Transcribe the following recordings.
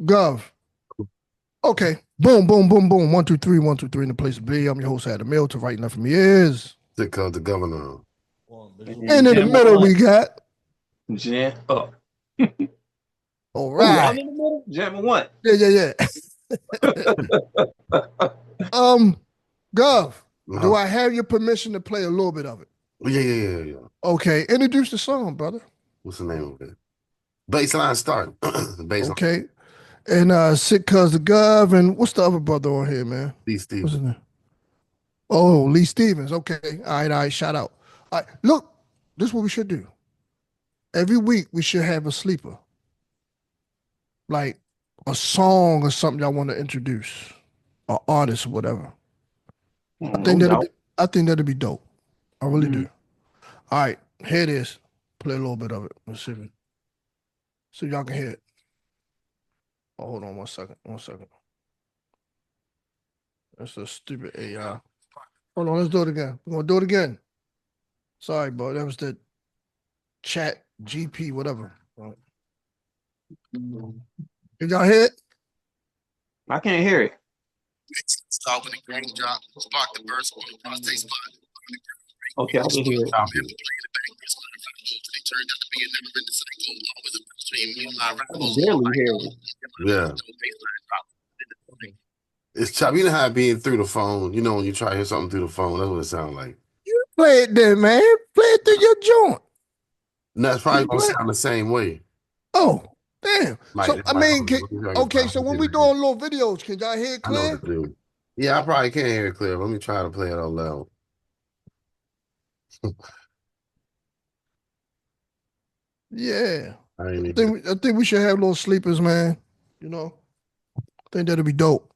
Gov. Okay. Boom, boom, boom, boom. 1, 2, 3, 1, 2, 3 in the place to be. I'm your host, Adam Mill. To right left from me is. Sick of the governor. And in the middle, we got. Jam up. All I'm right. in the middle. Jam one. Yeah. Gov, do I have your permission to play a little bit of it? Yeah. Okay. Introduce the song, brother. What's the name of it? Baseline start. Baseline. Okay. And Sick Cuz the Gov, and what's the other brother on here, man? Lee What's Stevens. his name? Oh, Lee Stevens. Okay. All right. Shout out. All right. Look, this is what we should do. Every week we should have a sleeper. Like a song or something y'all want to introduce. Or artist or whatever. I think that'd be dope. I really do. All right. Here it is. Play a little bit of it. Let's see if y'all can hear it. Oh, hold on 1 second. 1 second. That's a stupid AI. Hold on, let's do it again. We're gonna do it again. Sorry, bro. That was the chat GP, whatever. Right. Did y'all hear it? I can't hear it. Start with a green drop, spark the burst on the prostate spot. Okay, I can hear it. I barely hear it. Yeah. It's chop. You know how being through the phone, you know, when you try to hear something through the phone, that's what it sounds like. You play it then, man. Play it through your joint. No, it's probably gonna sound the same way. Oh, damn. So I mean, okay, so when we doing little videos, can y'all hear it clear? I know what to do. Yeah, I probably can't hear it clear. Let me try to play it out loud. Yeah. I think we should have little sleepers, man. You know? I think that'd be dope.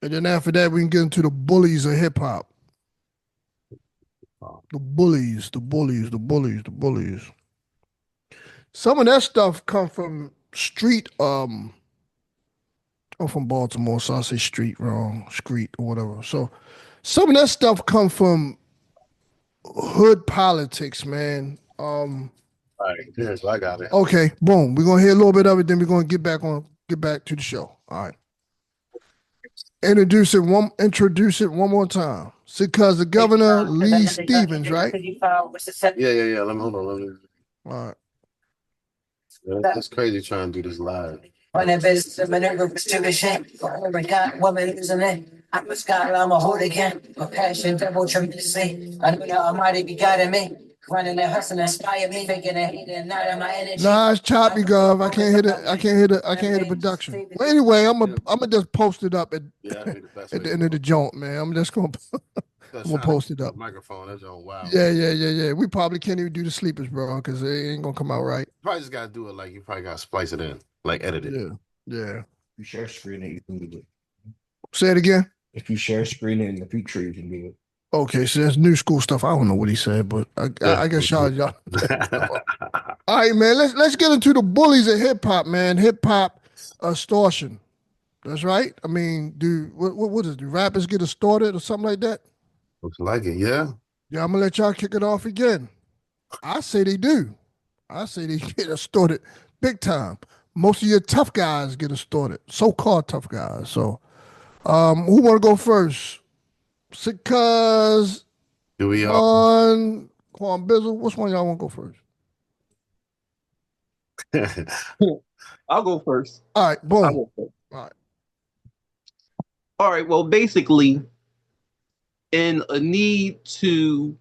And then after that, we can get into the bullies of hip hop. The bullies. Some of that stuff come from street, I'm from Baltimore, so I say street wrong, street or whatever. So some of that stuff come from hood politics, man. All right, here, so I got it. Okay, boom. We're gonna hear a little bit of it, then we're gonna get back to the show. All right. Introduce it one more time. Because the governor, Lee Stevens, right? Yeah. Let me hold on. All right. That's crazy trying to do this live. When it is the maneuver was to the shame. Oh my God, woman isn't it? I was God, I'm a hold again. My passion double tremendously. I know the Almighty be guiding me. Running and hustling, inspire me, making a hate and not in my energy. Nah, it's choppy, Gov. I can't hear the production. Well, anyway, I'm gonna just post it up at the end of the joint, man. I'm just gonna post it up. Microphone, that's on wow. Yeah. We probably can't even do the sleepers, bro, because it ain't gonna come out right. You probably just gotta do it like you probably gotta splice it in, like edit it. Yeah. You share screen it, you can do it. Say it again. If you share screen it in the future, you can do it. Okay, so that's new school stuff. I don't know what he said, but I guess y'all. All right, man. Let's get into the bullies of hip hop, man. Hip hop extortion. That's right. I mean, what is it? Do rappers get extorted or something like that? Looks like it, yeah. Yeah, I'm gonna let y'all kick it off again. I say they do. I say they get extorted big time. Most of your tough guys get extorted, so-called tough guys. So, who want to go first? Because do we on Quan Bizzle, which one y'all want to go first? I'll go first. All right, boom. All right. Well, basically, in a need to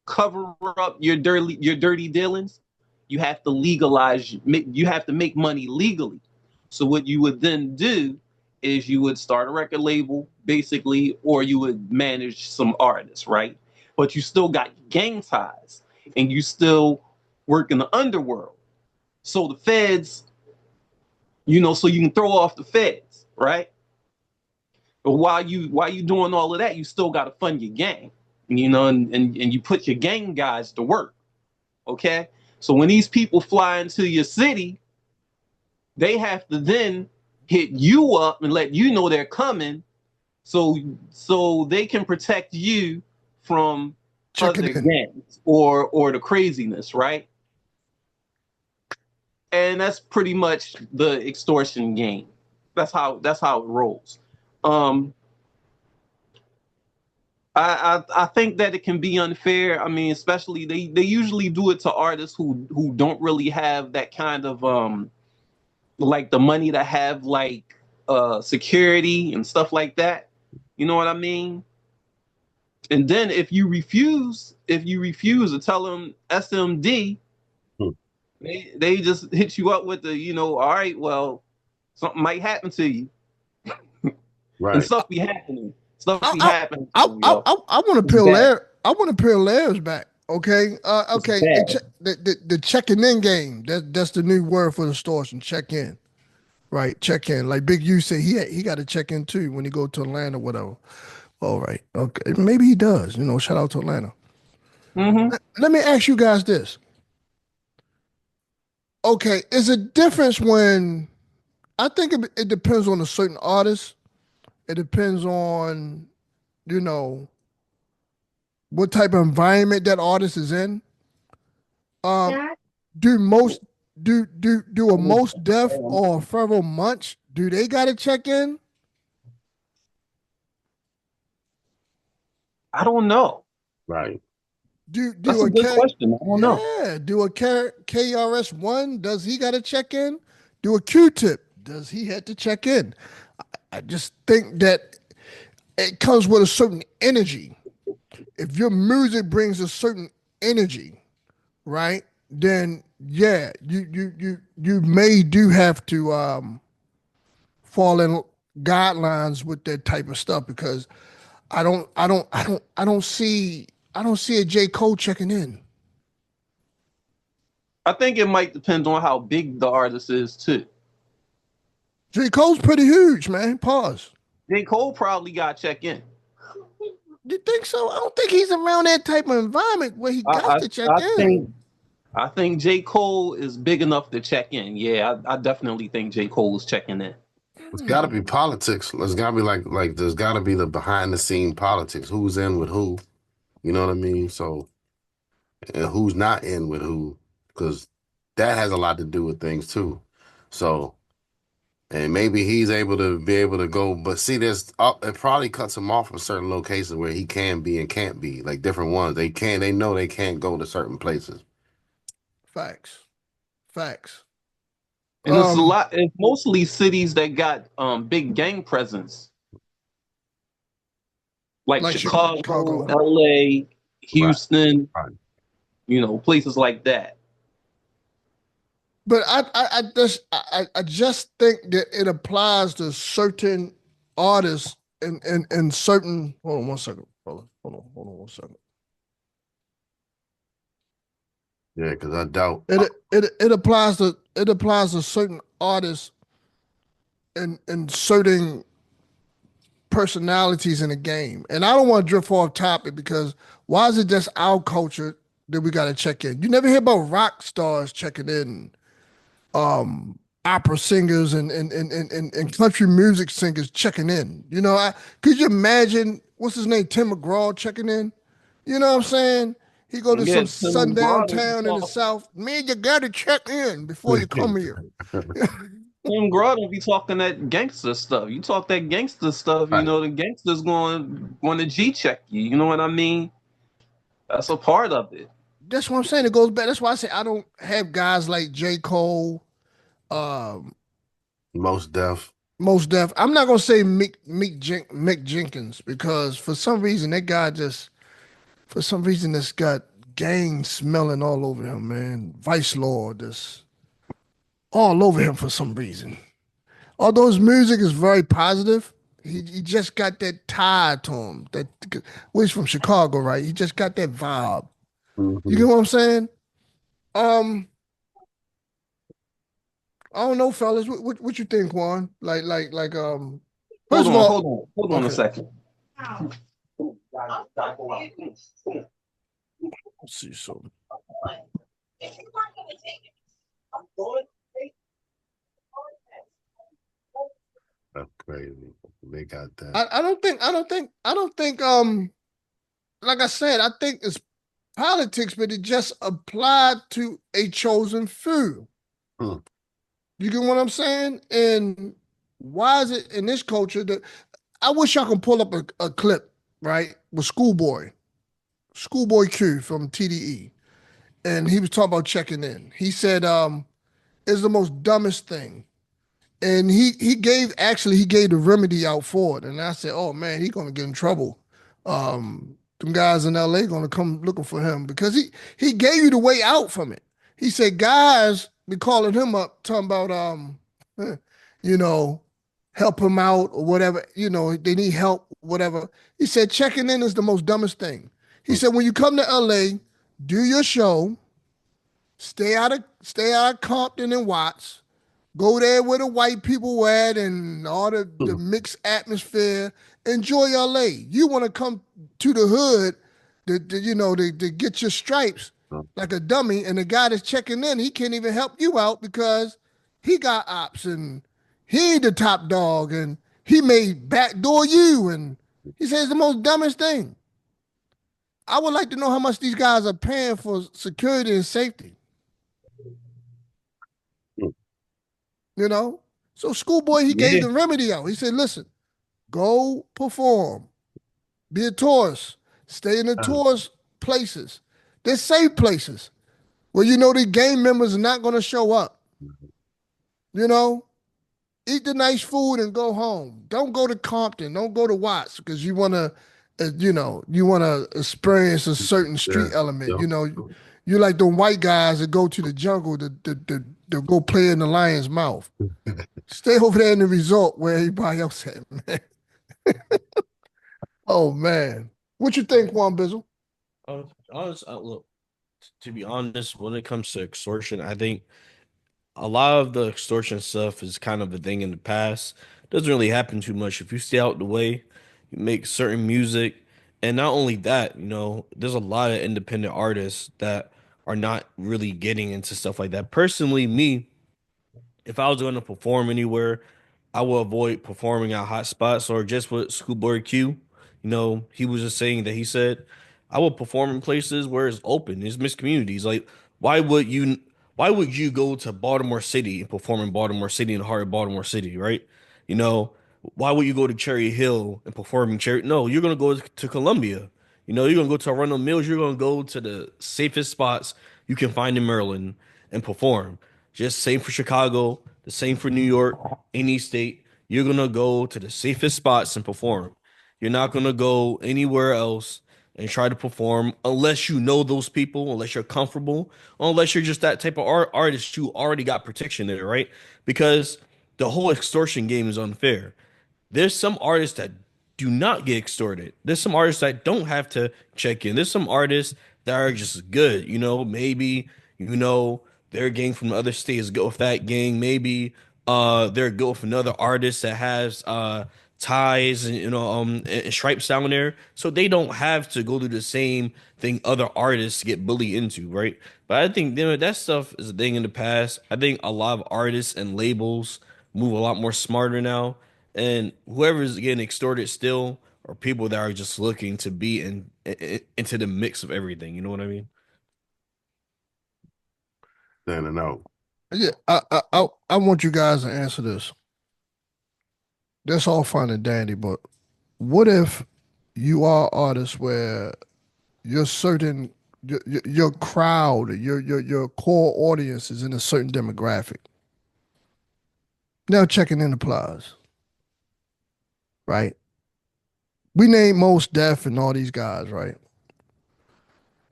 cover up your dirty dealings, you have to legalize. You have to make money legally. So what you would then do is you would start a record label, basically, or you would manage some artists, right? But you still got gang ties, and you still work in the underworld. So the feds, so you can throw off the feds, right? But while you doing all of that, you still got to fund your gang, and you put your gang guys to work, okay? So when these people fly into your city, they have to then hit you up and let you know they're coming, so they can protect you from other gangs or the craziness, right? and that's pretty much the extortion game. That's how it rolls. I think that it can be unfair. I mean, especially they usually do it to artists who don't really have that kind of like the money to have like security and stuff like that. You know what I mean? And then if you refuse to tell them SMD, they just hit you up with the, all right, well, something might happen to you. Right. And stuff be happening. Stuff be I happening. want to peel Larry. I want to peel Larry's back. Okay. Okay. bad. The checking in game. That's the new word for extortion. Check in. Right. Check in. Like Big U said, he got to check in too when he go to Atlanta, whatever. All right. Okay. Maybe he does. Shout out to Atlanta. Mm-hmm. Let me ask you guys this. Okay, is a difference when I think it depends on a certain artist. It depends on, what type of environment that artist is in. Do most do a most deaf or a Pharoah Monch, do they gotta check in? I don't know. Right. That's a good question. I don't know. Yeah, do a KRS-One, does he gotta check in? Do a Q-Tip, does he have to check in? I just think that it comes with a certain energy. If your music brings a certain energy, right? Then yeah, you may do have to fall in guidelines with that type of stuff because I don't see a J. Cole checking in. I think it might depend on how big the artist is too. J. Cole's pretty huge, man. Pause. J. Cole probably got check in. You think so? I don't think he's around that type of environment where he got to check in. I think J. Cole is big enough to check in. Yeah, I definitely think J. Cole is checking in. It's got to be politics. There's got to be like there's got to be the behind the scene politics. Who's in with who? You know what I mean? So, and who's not in with who? Because that has a lot to do with things too. So, and maybe he's able to go. But see, it probably cuts him off from certain locations where he can be and can't be. Like different ones, they know they can't go to certain places. Facts. And it's mostly cities that got big gang presence. Like Chicago, LA, Houston, Right. Places like that. But I just think that it applies to certain artists and certain. Hold on one second, brother. Hold on one second. Yeah, because I doubt It applies to certain artists and certain personalities in the game. And I don't want to drift off topic because why is it just our culture that we got to check in? You never hear about rock stars checking in, opera singers and country music singers checking in. Could you imagine what's his name, Tim McGraw checking in? You know what I'm saying? He go to some sundown town in the South. Man, you got to check in before you come here. Tim McGraw don't be talking that gangster stuff. You talk that gangster stuff, Right. the gangster's going to G check you. You know what I mean? That's a part of it. That's what I'm saying. It goes back. That's why I say I don't have guys like J. Cole, Most Def. I'm not gonna say Mick Jenkins because for some reason that guy that's got gang smelling all over him, man. Vice Lord, just all over him for some reason. Although his music is very positive, he just got that tie to him. He's from Chicago, right? He just got that vibe. Mm-hmm. You get what I'm saying? I don't know, fellas. What you think, Juan? First of all, hold on a second. Let's see something. That's crazy. They got that. I don't think like I said, I think it's politics, but it just applied to a chosen few. You get what I'm saying? And why is it in this culture that I wish I could pull up a clip, right, with Schoolboy Q from TDE. And he was talking about checking in. He said, it's the most dumbest thing. And he gave the remedy out for it. And I said, oh man, he's gonna get in trouble. Them guys in LA gonna come looking for him because he gave you the way out from it. He said guys be calling him up talking about you know, help him out or whatever, they need help, whatever. He said checking in is the most dumbest thing. He said when you come to LA, do your show, stay out of Compton and Watts. Go there where the white people were at and all the mixed atmosphere. Enjoy LA. You want to come to the hood to get your stripes like a dummy, and the guy that's checking in, he can't even help you out because he got ops and he ain't the top dog and he may backdoor you. And he says the most dumbest thing. I would like to know how much these guys are paying for security and safety. You know? So Schoolboy, he gave the remedy out. He said, listen, go perform. Be a tourist. Stay in the tourist places. They're safe places where you know the gang members are not going to show up. You know? Eat the nice food and go home. Don't go to Compton. Don't go to Watts because you want to, you want to experience a certain street element. You know, you like the white guys that go to the jungle to go play in the lion's mouth. Stay over there in the resort where everybody else at, man. Oh man, what you think, Juan Bizzle? Look, to be honest, when it comes to extortion, I think a lot of the extortion stuff is kind of a thing in the past. Doesn't really happen too much if you stay out the way, you make certain music, and not only that, there's a lot of independent artists that are not really getting into stuff like that. Personally, me, if I was going to perform anywhere, I will avoid performing at hot spots or just with Schoolboy Q. He was just saying that he said, I will perform in places where it's open, it's mixed communities. Like, why would you why would you go to Baltimore City and perform in Baltimore City in the heart of Baltimore City, right? You know, why would you go to Cherry Hill and perform in Cherry? No, you're gonna go to Columbia. You're gonna go to Arundel Mills. You're gonna go to the safest spots you can find in Maryland and perform. Just same for Chicago, the same for New York, any state. You're gonna go to the safest spots and perform. You're not gonna go anywhere else and try to perform unless you know those people, unless you're comfortable, unless you're just that type of artist you already got protection there, right? Because the whole extortion game is unfair. There's some artists that do not get extorted. There's some artists that don't have to check in. There's some artists that are just good. Maybe their gang from the other state is good with that gang. Maybe they're good with another artist that has ties and and stripes down there. So they don't have to go through the same thing other artists get bullied into, right? But I think that stuff is a thing in the past. I think a lot of artists and labels move a lot more smarter now, and whoever's getting extorted still are people that are just looking to be into the mix of everything. You know what I mean? Then and out. Yeah, I want you guys to answer this. That's all fine and dandy, but what if you are artists where your certain your crowd, your core audience is in a certain demographic? Now checking in applies, right? We named Mos Def and all these guys, right?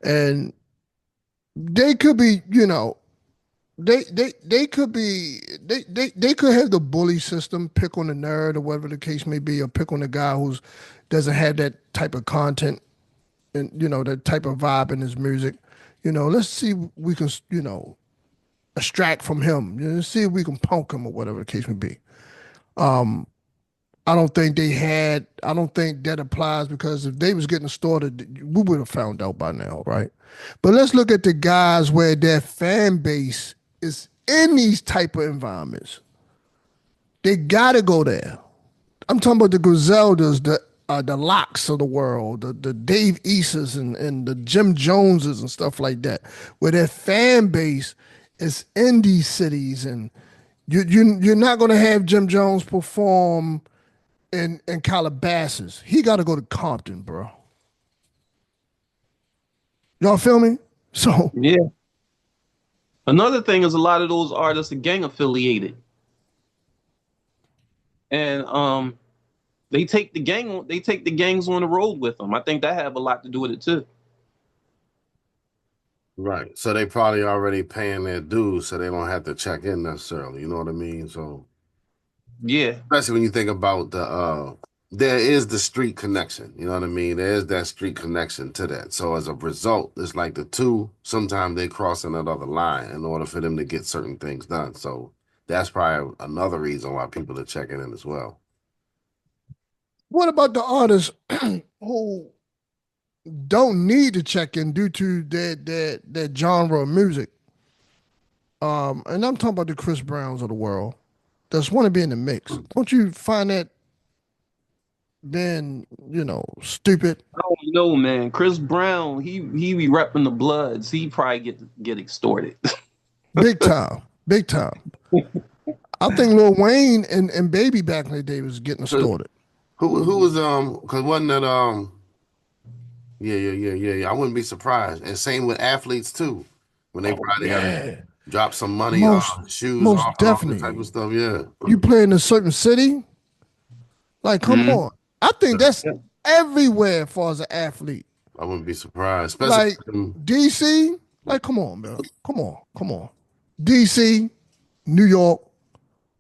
And they could be, they could be they could have the bully system, pick on the nerd or whatever the case may be, or pick on the guy who's doesn't have that type of content and that type of vibe in his music. Let's see if we can extract from him. Let's see if we can punk him or whatever the case may be. I don't think that applies because if they was getting started, we would have found out by now, right? But let's look at the guys where their fan base is in these type of environments. They gotta go there. I'm talking about the Griseldas, the Locks of the world, the Dave Eases and the Jim Joneses and stuff like that, where their fan base is in these cities and You're not gonna have Jim Jones perform in Calabasas. He got to go to Compton, bro. Y'all feel me? So Yeah. Another thing is a lot of those artists are gang affiliated, and they take the gangs on the road with them. I think that have a lot to do with it too. Right. So they probably already paying their dues, so they don't have to check in necessarily. You know what I mean? So Yeah, especially when you think about there is the street connection. You know what I mean? There is that street connection to that. So as a result, it's like the two. Sometimes they cross another line in order for them to get certain things done. So that's probably another reason why people are checking in as well. what about the artists who don't need to check in due to their genre of music? And I'm talking about the Chris Browns of the world that want to be in the mix. Don't you find that then stupid? I don't know, man. Chris Brown, he be repping the Bloods. He probably get extorted. Big time, big time. I think Lil Wayne and Baby back in the day was getting started. Who was because wasn't that yeah. I wouldn't be surprised. And same with athletes too. When they probably have to drop some money Most- on shoes, most off, definitely. that type of stuff. Yeah. You play in a certain city, like come Mhm. on. I think that's everywhere as far as an athlete. I wouldn't be surprised. Especially Like DC, like come on, man. Come on. DC, New York,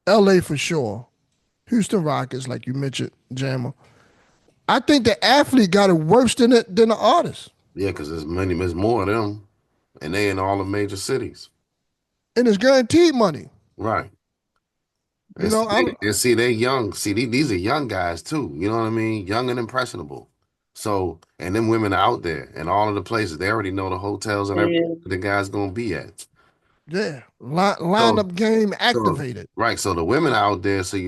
LA for sure. Houston Rockets, like you mentioned, Jammer. I think the athlete got it worse than the artist. yeah, because there's more of them. And they in all the major cities. And it's guaranteed money. Right. You know, see, they're young. See, these are young guys too. You know what I mean? Young and impressionable. So, and them women are out there and all of the places. They already know the hotels and everything the guy's gonna be at. yeah. Lineup game activated. Right. So the women are out there, so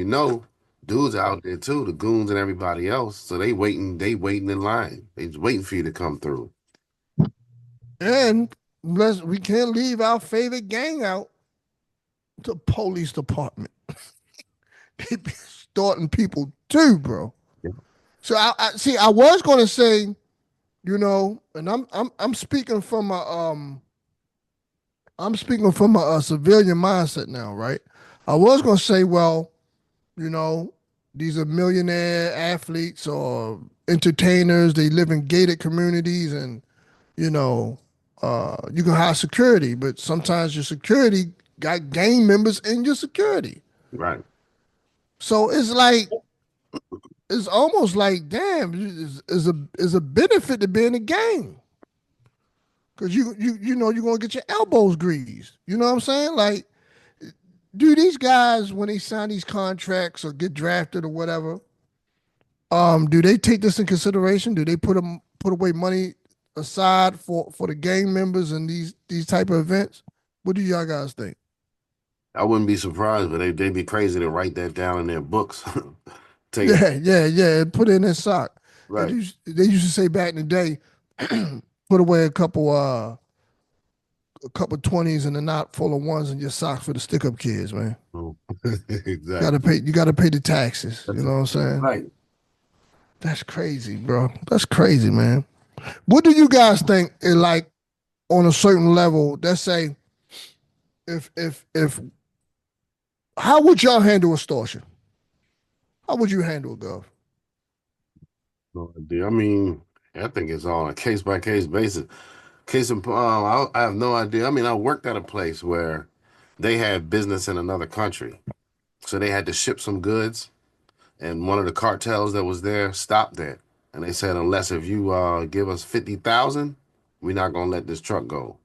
dudes are out there too, the goons and everybody else. So they waiting in line. They just waiting for you to come through. And we can't leave our favorite gang out, the police department. They be starting people too, bro. Yeah. So I see. I was going to say, and I'm speaking from a civilian mindset now, right? I was going to say, well, these are millionaire athletes or entertainers. They live in gated communities, and you can hire security, but sometimes your security got gang members in your security. Right. So it's almost like, damn, is a benefit to be in a gang. Cause you're gonna get your elbows greased. You know what I'm saying? Like, do these guys, when they sign these contracts or get drafted or whatever, do they take this in consideration? Do they put away money aside for the gang members and these type of events? What do y'all guys think? I wouldn't be surprised, but they'd be crazy to write that down in their books. Yeah. Put it in their sock. Right. They used to say back in the day, put away a couple 20s and a knot full of ones in your socks for the stick up kids, man. Exactly. You gotta pay the taxes. You know what I'm saying? Right. That's crazy, bro. That's crazy, man. What do you guys think is like on a certain level? Let's say if how would y'all handle extortion? How would you handle it, Gov? No idea. I mean, I think it's on a case by case basis. Case in point, I have no idea. I mean, I worked at a place where they had business in another country, so they had to ship some goods, and one of the cartels that was there stopped that, and they said, unless if you give us 50,000, we're not gonna let this truck go.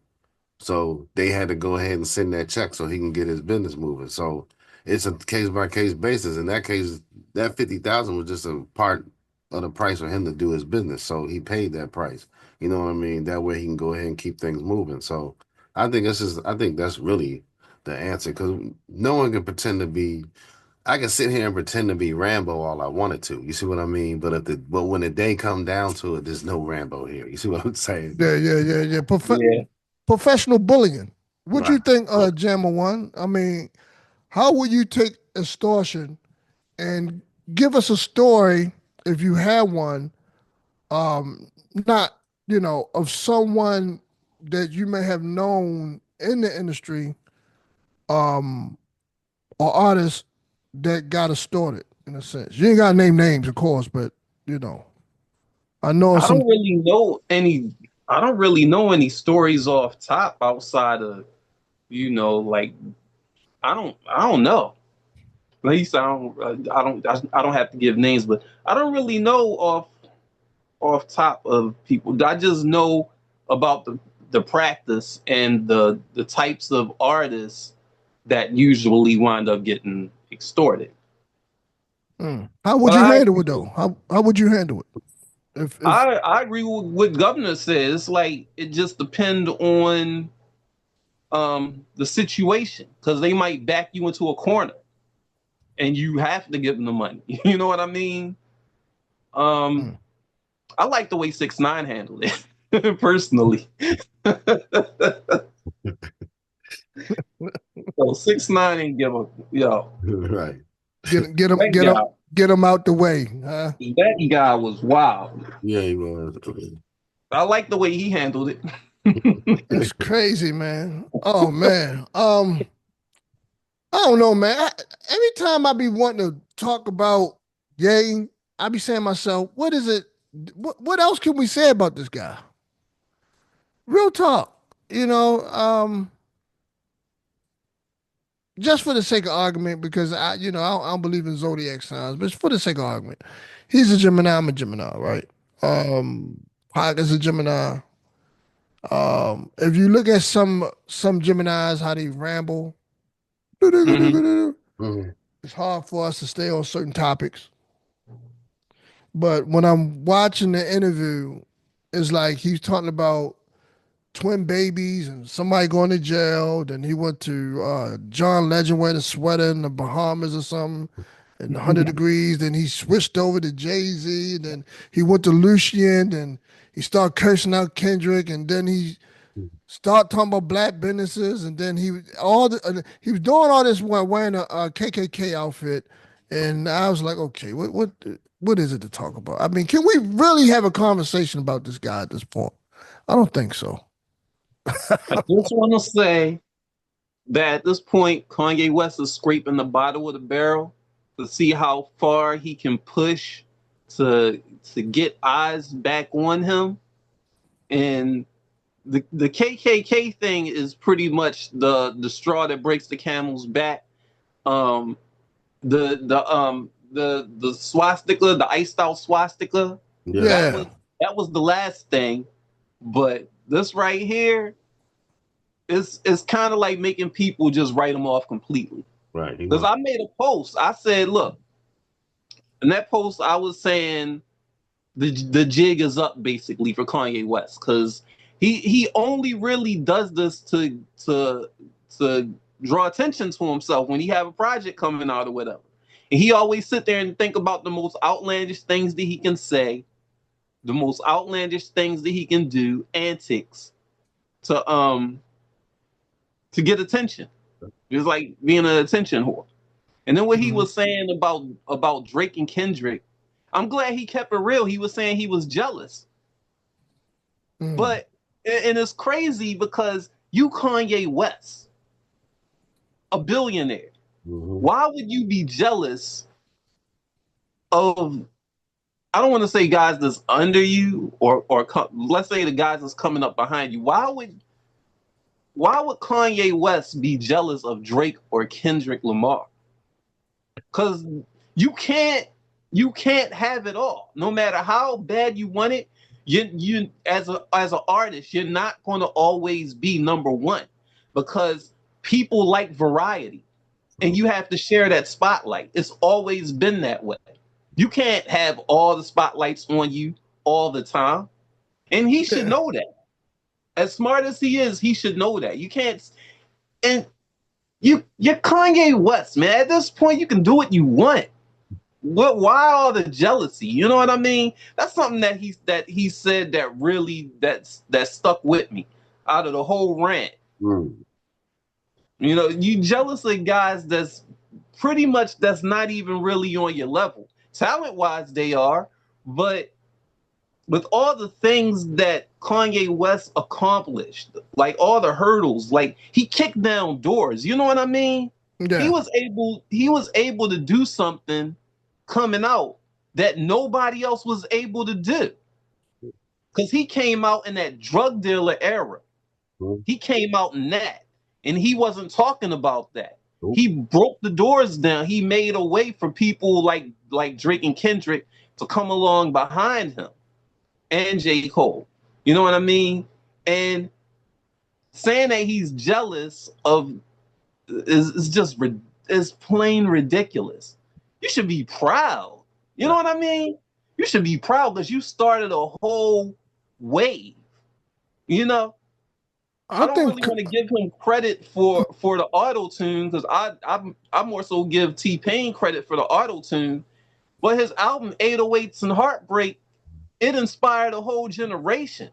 So they had to go ahead and send that check so he can get his business moving. So it's a case by case basis. In that case, that 50,000 was just a part of the price for him to do his business. So he paid that price. You know what I mean? That way he can go ahead and keep things moving. So I think that's really the answer, because no one can pretend to be. I can sit here and pretend to be Rambo all I wanted to. You see what I mean? But when the day come down to it, there's no Rambo here. You see what I'm saying? Yeah. Professional bullying. What you Right. think, Jammer One? I mean, how would you take extortion and give us a story if you had one, not of someone that you may have known in the industry, um, or artists that got extorted in a sense. You ain't got to name names, of course, but I know I some. don't really know any. I don't really know any stories off top outside of like I don't know. At least I don't have to give names, but I don't really know off top of people. I just know about the practice and the types of artists that usually wind up getting extorted. How would But you handle it though? How would you handle it? If I agree with what Governor says. Like it just depend on the situation, because they might back you into a corner and you have to give them the money. You know what I mean? I like the way 6ix9ine handled it personally. So 6ix9ine ain't give a Right. get him get him out the way, huh? That guy was wild. Yeah, he was. I like the way he handled it. It's crazy, man. Oh man. I don't know, man. Every time I be wanting to talk about Ye, I be saying to myself, what is it? What else can we say about this guy? Real talk, just for the sake of argument, because I don't believe in zodiac signs, but for the sake of argument, he's a Gemini. I'm a Gemini, right? Pac is a Gemini. If you look at some Geminis, how they ramble, Mhm. it's hard for us to stay on certain topics. But when I'm watching the interview, it's like he's talking about twin babies and somebody going to jail. Then he went to John Legend wearing a sweater in the Bahamas or something in 100 degrees. Then he switched over to Jay-Z. Then he went to Lucian. Then he started cursing out Kendrick. And then he started talking about black businesses. And then he was doing all this while wearing a KKK outfit. And I was like, okay, what is it to talk about? I mean, can we really have a conversation about this guy at this point? I don't think so. I just want to say that at this point, Kanye West is scraping the bottom of the barrel to see how far he can push to get eyes back on him. And the KKK thing is pretty much the straw that breaks the camel's back. The swastika, the iced out swastika, Yeah. that was the last thing. But this right here, it's kind of like making people just write them off completely. Right. Because I made a post. I said, look, in that post, I was saying the jig is up basically for Kanye West, because he only really does this to draw attention to himself when he have a project coming out or whatever. And he always sit there and think about the most outlandish things that he can say, the most outlandish things that he can do, antics to get attention. It's like being an attention whore. And then what he was saying about Drake and Kendrick, I'm glad he kept it real. He was saying he was jealous. But and it's crazy because you Kanye West, a billionaire. Why would you be jealous of, I don't want to say guys that's under you or let's say the guys that's coming up behind you. Why would Kanye West be jealous of Drake or Kendrick Lamar? Because you can't have it all. No matter how bad you want it, you as an artist, you're not going to always be number one, because people like variety, and you have to share that spotlight. It's always been that way. You can't have all the spotlights on you all the time, and he should know that. As smart as he is, he should know that. You can't, and you're Kanye West, man. At this point, you can do what you want. Why all the jealousy? You know what I mean? That's something that he said that really that stuck with me out of the whole rant. You know, you jealous of guys that's pretty much that's not even really on your level. Talent wise, they are, but with all the things that Kanye West accomplished, like all the hurdles, like he kicked down doors. You know what I mean? Yeah. He was able to do something coming out that nobody else was able to do. Because he came out in that drug dealer era. Mhm. He came out in that, and he wasn't talking about that. Nope. He broke the doors down. He made a way for people like Drake and Kendrick to come along behind him, and J. Cole. You know what I mean? And saying that he's jealous of is just is plain ridiculous. You should be proud. You know what I mean? You should be proud because you started a whole wave. You know, I don't really want to give him credit for the auto tune because I more so give T-Pain credit for the auto tune, but his album 808s and Heartbreak, it inspired a whole generation.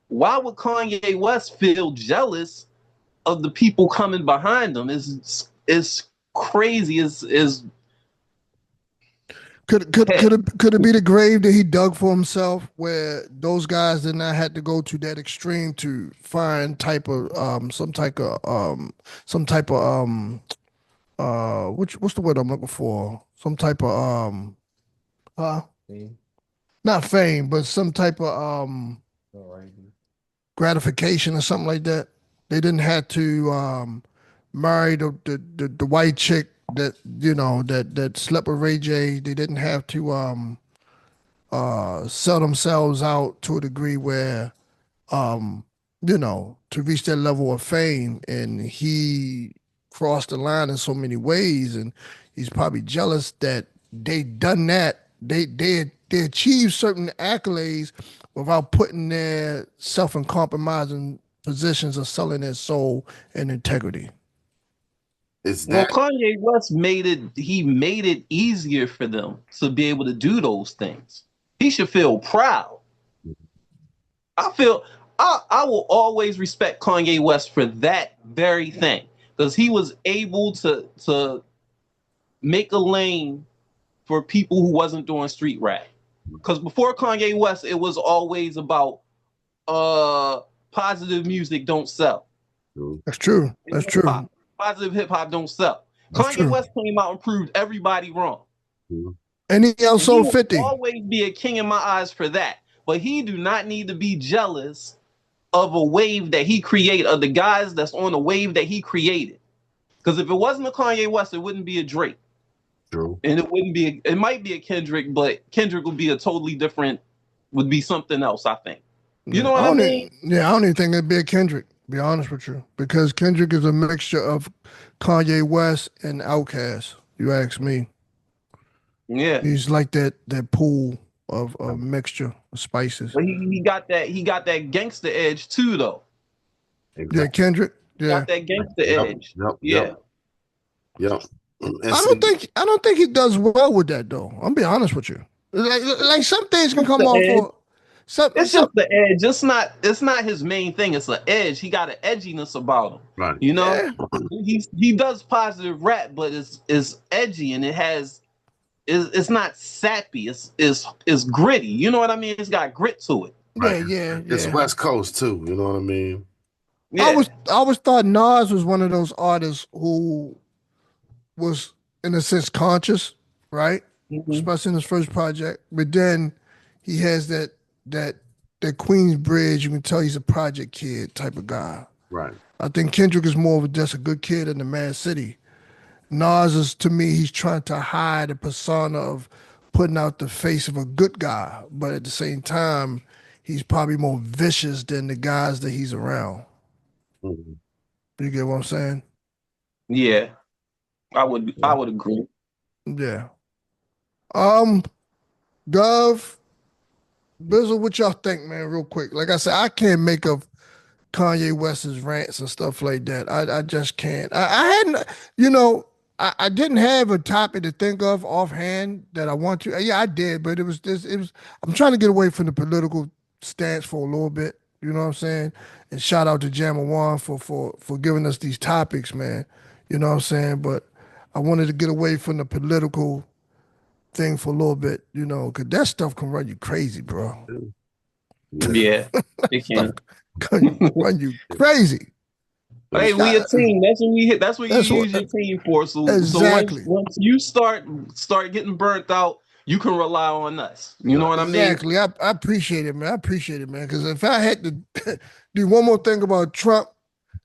Why would Kanye West feel jealous of the people coming behind him? Is crazy. Is Could it be the grave that he dug for himself, where those guys did not have to go to that extreme to find some type of what's the word I'm looking for? Some type of uh not fame, but some type of gratification or something like that. They didn't have to marry the white chick that that slept with Ray J. They didn't have to sell themselves out to a degree where to reach that level of fame. And he crossed the line in so many ways, and he's probably jealous that they done that. They achieved certain accolades without putting their self in compromising positions of selling their soul and integrity. Well, Kanye West made it easier for them to be able to do those things. He should feel proud. I will always respect Kanye West for that very thing, because he was able to make a lane for people who wasn't doing street rap. Because before Kanye West, it was always about positive music don't sell. That's true. That's true. Positive hip hop don't sell. Kanye West came out and proved everybody wrong. And he sold 50. He will always be a king in my eyes for that. But he do not need to be jealous of a wave that he created, of the guys that's on the wave that he created. Because if it wasn't a Kanye West, it wouldn't be a Drake. True. And it might be a Kendrick, but Kendrick would be would be something else, I think. You know what I mean? I don't even think it'd be a Kendrick, to be honest with you. Because Kendrick is a mixture of Kanye West and Outkast, you ask me. Yeah. He's like that pool of a mixture of spices. But he got that gangster edge too, though. Exactly. Yeah, Kendrick. Yeah. Got that gangster edge. Yep. I don't think he does well with that though. I'm be honest with you. Like some things can come off for it's just the edge. It's not his main thing. It's an edge. He got an edginess about him. Right. You know? Yeah. He does positive rap, but it's edgy, and it's not sappy. It's gritty. You know what I mean? It's got grit to it. Right. Yeah. It's West Coast too. You know what I mean? Yeah. I always thought Nas was one of those artists who was in a sense conscious, right? Mm-hmm. Especially in his first project. But then he has that Queensbridge, you can tell he's a project kid type of guy. Right. I think Kendrick is more of just a good kid in the Mad City. Nas is, to me, he's trying to hide the persona of putting out the face of a good guy, but at the same time, he's probably more vicious than the guys that he's around. Mm-hmm. You get what I'm saying? Yeah, I would agree. Yeah. Gov, Bizzle, what y'all think, man, real quick? Like I said, I can't make of Kanye West's rants and stuff like that. I just can't. I hadn't, I didn't have a topic to think of offhand that I want to. Yeah, I did, but it was I'm trying to get away from the political stance for a little bit. You know what I'm saying? And shout out to Jammer One for giving us these topics, man. You know what I'm saying? But I wanted to get away from the political thing for a little bit, you know, because that stuff can run you crazy, bro. Yeah. Yeah, it Stuff can. can run you crazy. But Hey, it's we a team. That's what we hit. That's what you That's what use your team for. So once exactly. once you start getting burnt out, you can rely on us. You know right. what I mean? Exactly. I appreciate it, man. I appreciate it, man. Because if I had to do one more thing about Trump,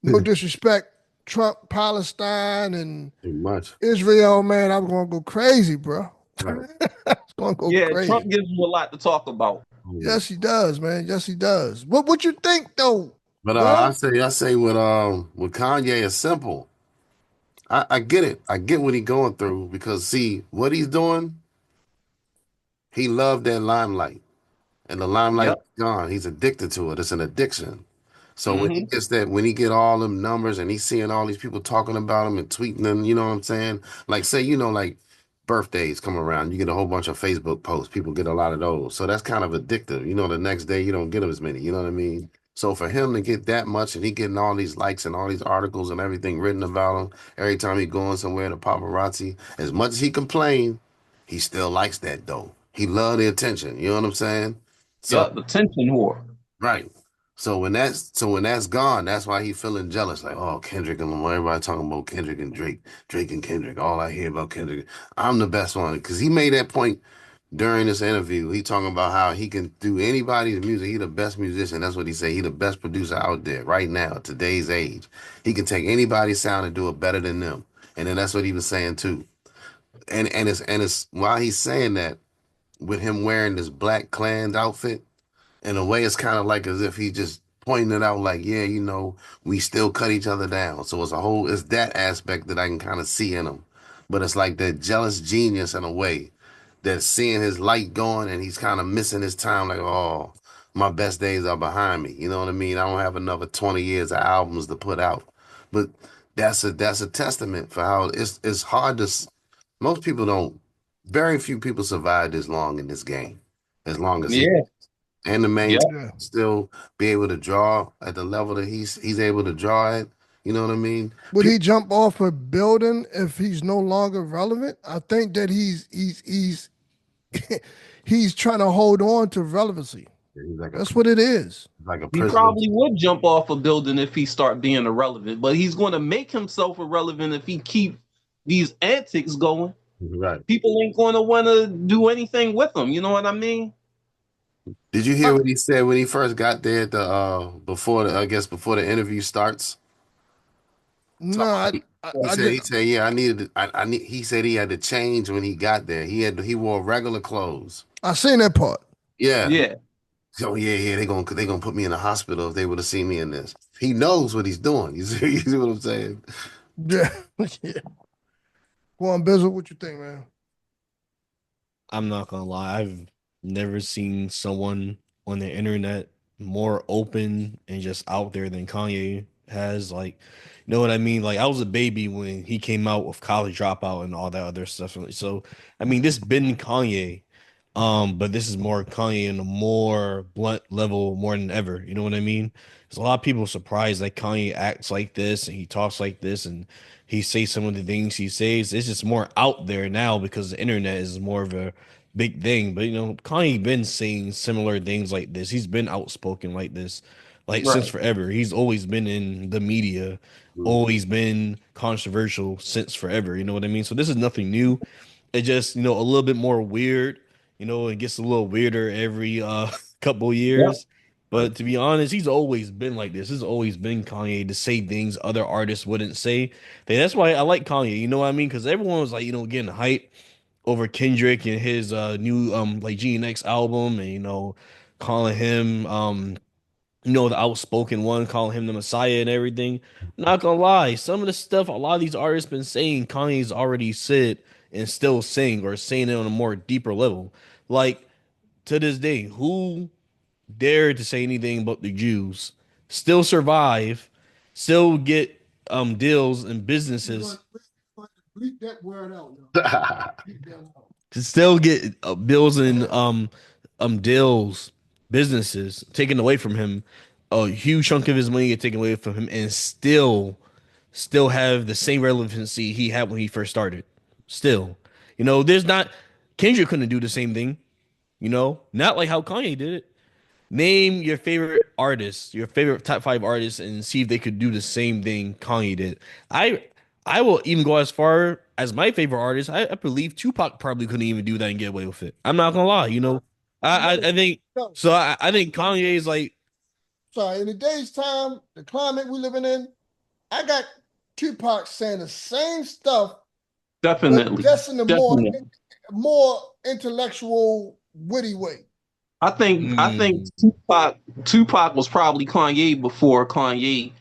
no disrespect, Trump, Palestine, and Too much. Israel, man, I'm gonna go crazy, bro. Right. It's gonna go Yeah, crazy. Trump gives you a lot to talk about. Yes, he does, man. Yes, he does. What you think though, But bro? I say with Kanye it's simple. I get it. I get what he's going through because see what he's doing. He loved that limelight, and the limelight Yep. is gone. He's addicted to it. It's an addiction. So Hmm. when he get all them numbers and he's seeing all these people talking about him and tweeting them, you know what I'm saying? Like say, like birthdays come around, you get a whole bunch of Facebook posts. People get a lot of those. So that's kind of addictive. The next day you don't get them as many. You know what I mean? So for him to get that much and he getting all these likes and all these articles and everything written about him every time he going somewhere, the paparazzi, as much as he complained, he still likes that though. He love the attention. You know what I'm saying? So Yep. The tension war. right. So when that's gone, that's why he feeling jealous. Like, oh, Kendrick and Lamar, everybody talking about Kendrick and Drake, Drake and Kendrick. All I hear about Kendrick, I'm the best one because he made that point during this interview. He talking about how he can do anybody's music. He the best musician. That's what he said. He the best producer out there right now, today's age. He can take anybody's sound and do it better than them. And then that's what he was saying too. And it's while he's saying that with him wearing this Black Klan outfit in a way it's kind of like as if he just pointing it out like yeah we still cut each other down, so it's that aspect that I can kind of see in him, but it's like that jealous genius in a way that's seeing his light going and he's kind of missing his time like oh my best days are behind me, you know what I mean? I don't have another 20 years of albums to put out, but that's a testament for how it's hard most people don't, very few people survive this long in this game as long as he Yeah. and the main Yep. Yeah. still be able to draw at the level that he's able to draw at. You know what I mean? Would he jump off a building if he's no longer relevant? I think that he's he's trying to hold on to relevancy. He's That's what it is. like a He prisoner. probably would jump off a building if he start being irrelevant, but he's going to make himself irrelevant if he keep these antics going. Right. People ain't going to want to do anything with him. You know what I mean? Did you hear what he said when he first got there at the before the interview starts? No, So I did. he said yeah I need he said he had to change when he got there. He wore regular clothes. I seen that part. Yeah. Yeah. So yeah, they gonna put me in the hospital if they would have seen me in this. He knows what he's doing. You see what I'm saying? Yeah. Yeah. Go on, Bizzle. What you think, man? I'm not gonna lie, I've never seen someone on the internet more open and just out there than Kanye has. Like, you know what I mean? Like, I was a baby when he came out with College Dropout and all that other stuff. So, I mean, this been Kanye, but this is more Kanye in a more blunt level more than ever. You know what I mean? There's a lot of people surprised that Kanye acts like this and he talks like this and he says some of the things he says. It's just more out there now because the internet is more of a big thing. But Kanye been saying similar things like this. He's been outspoken like this, like since Right. forever. He's always been in the media, always been controversial since forever. You know what I mean? So this is nothing new. It just, a little bit more weird. It gets a little weirder every couple Yep. years. But to be honest, he's always been like this. He's always been Kanye to say things other artists wouldn't say. That's why I like Kanye. You know what I mean? Because everyone was like, getting hype over Kendrick and his new like GNX album, and calling him the outspoken one, calling him the Messiah and everything. Not gonna lie, some of the stuff a lot of these artists been saying, Kanye's already said and still saying, or saying it on a more deeper level. Like to this day, who dared to say anything about the Jews still survive, still get deals and businesses Bleep that word out, yo. Bleep that out. to still get bills and deals, businesses taken away from him a huge chunk of his money get taken away from him and still have the same relevancy he had when he first started. Still, there's not Kendrick couldn't do the same thing. Not like how Kanye did it. Name your favorite artists, your favorite top 5 artists, and see if they could do the same thing Kanye did. I will even go as far as my favorite artist. I believe Tupac probably couldn't even do that and get away with it. I'm not gonna lie. I think No, so. I think Kanye is like, sorry, in today's time, the climate we living in, I got Tupac saying the same stuff, but Definitely. just in a Definitely. more intellectual, witty way. I think Tupac was probably Kanye before Kanye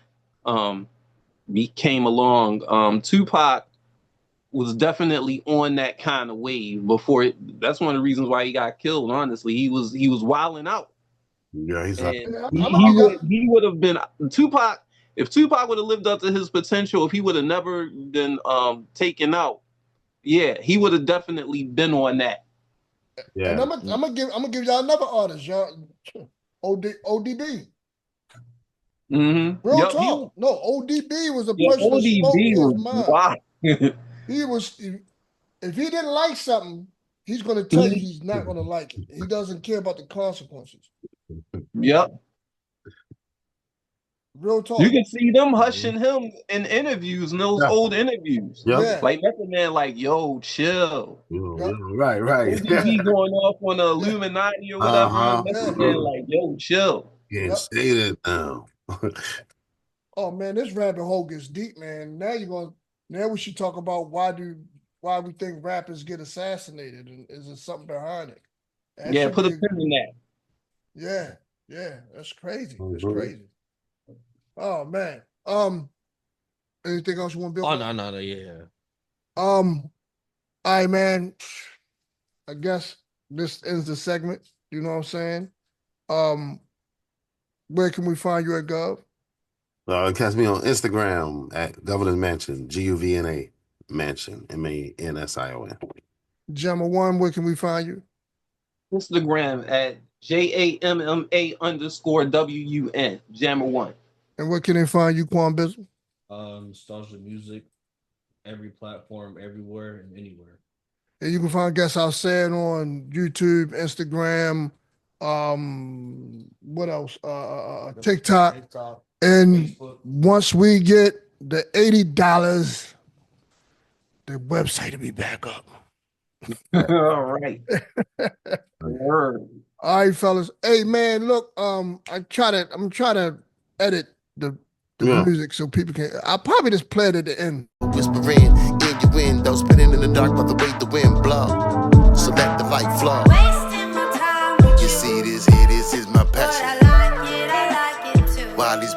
came along. Tupac was definitely on that kind of wave before it. That's one of the reasons why he got killed. Honestly, he was wilding out. Yeah, he's like, And I'm gonna he would have been Tupac if Tupac would have lived up to his potential. If he would have never been taken out, yeah, he would have definitely been on that. And yeah. I'm gonna give y'all another artist, y'all. ODB. Mm-hmm. Real Yep, talk. No, ODB was a yeah, person that spoke ODB his was mind. wild. He was, if he didn't like something, he's gonna tell you he's not gonna like it. He doesn't care about the consequences. Yep. Real talk. You can see them hushing him in interviews, in those Yeah. old interviews. Yeah. Yeah. Like Method Man, like, yo, chill. Yeah, right. ODB going off on the Illuminati or whatever. Uh-huh. Method Man, like, yo, chill. Can't Yep. say that now. Oh man, this rabbit hole gets deep, man. Now we should talk about why we think rappers get assassinated, and is there something behind it? That Yeah, should put a be pin in that. Yeah, that's crazy. That's Mhm. crazy. Oh man. Anything else you want to build? oh no, yeah. All right, man. I guess this ends the segment. You know what I'm saying? Where can we find you at Gov? Catch me on Instagram at Governor's Mansion, GUVNA Mansion, MANSION. Gemma One, where can we find you? Instagram at JAMMA_WUN, Jammer One. And where can they find you, Quan Bizzle? Nostalgia music, every platform, everywhere and anywhere. And you can find Guess I'll Say It on YouTube, Instagram, what else? TikTok. And Facebook. once we get the $80, the website will be back up. All right. Word. All right, fellas. Hey man, look, I'm trying to edit the Yeah. music so people can. I'll probably just play it at the end. Whispering in your window, spinning in the dark by the way the wind blow. So let the light flow. Wasting my time with You see this, here, this is my but passion. I like it too. While these